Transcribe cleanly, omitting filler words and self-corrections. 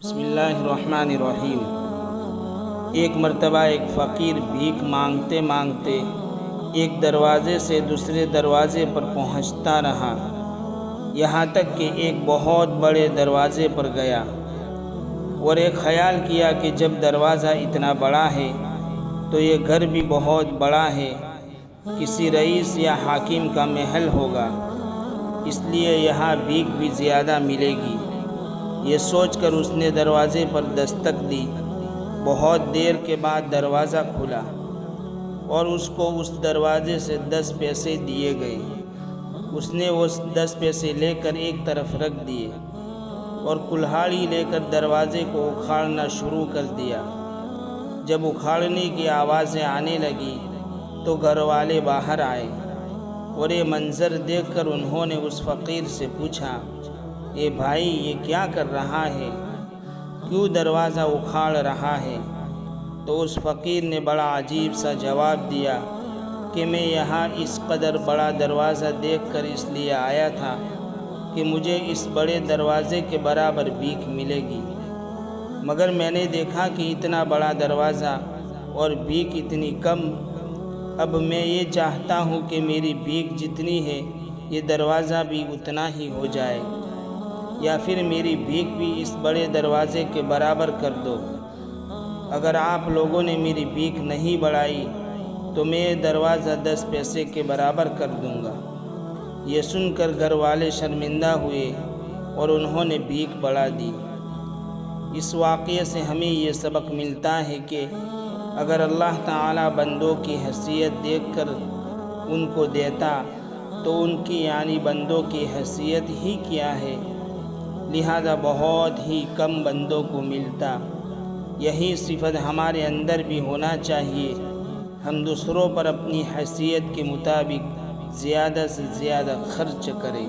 بسم اللہ الرحمن الرحیم۔ ایک مرتبہ ایک فقیر بھیک مانگتے مانگتے ایک دروازے سے دوسرے دروازے پر پہنچتا رہا، یہاں تک کہ ایک بہت بڑے دروازے پر گیا اور ایک خیال کیا کہ جب دروازہ اتنا بڑا ہے تو یہ گھر بھی بہت بڑا ہے، کسی رئیس یا حاکم کا محل ہوگا، اس لیے یہاں بھیک بھی زیادہ ملے گی۔ یہ سوچ کر اس نے دروازے پر دستک دی۔ بہت دیر کے بعد دروازہ کھلا اور اس کو اس دروازے سے 10 پیسے دیے گئے۔ اس نے وہ 10 پیسے لے کر ایک طرف رکھ دیے اور کلہاڑی لے کر دروازے کو اکھاڑنا شروع کر دیا۔ جب اکھاڑنے کی آوازیں آنے لگی تو گھر والے باہر آئے اور یہ منظر دیکھ کر انہوں نے اس فقیر سے پوچھا، اے بھائی، یہ کیا کر رہا ہے؟ کیوں دروازہ اکھاڑ رہا ہے؟ تو اس فقیر نے بڑا عجیب سا جواب دیا کہ میں یہاں اس قدر بڑا دروازہ دیکھ کر اس لیے آیا تھا کہ مجھے اس بڑے دروازے کے برابر بھیک ملے گی، مگر میں نے دیکھا کہ اتنا بڑا دروازہ اور بھیک اتنی کم۔ اب میں یہ چاہتا ہوں کہ میری بھیک جتنی ہے یہ دروازہ بھی اتنا ہی ہو جائے، یا پھر میری بھیک بھی اس بڑے دروازے کے برابر کر دو۔ اگر آپ لوگوں نے میری بھیک نہیں بڑھائی تو میں یہ دروازہ 10 پیسے کے برابر کر دوں گا۔ یہ سن کر گھر والے شرمندہ ہوئے اور انہوں نے بھیک بڑھا دی۔ اس واقعے سے ہمیں یہ سبق ملتا ہے کہ اگر اللہ تعالیٰ بندوں کی حیثیت دیکھ کر ان کو دیتا تو ان کی یعنی بندوں کی حیثیت ہی کیا ہے، لہذا بہت ہی کم بندوں کو ملتا۔ یہی صفت ہمارے اندر بھی ہونا چاہیے، ہم دوسروں پر اپنی حیثیت کے مطابق زیادہ سے زیادہ خرچ کریں۔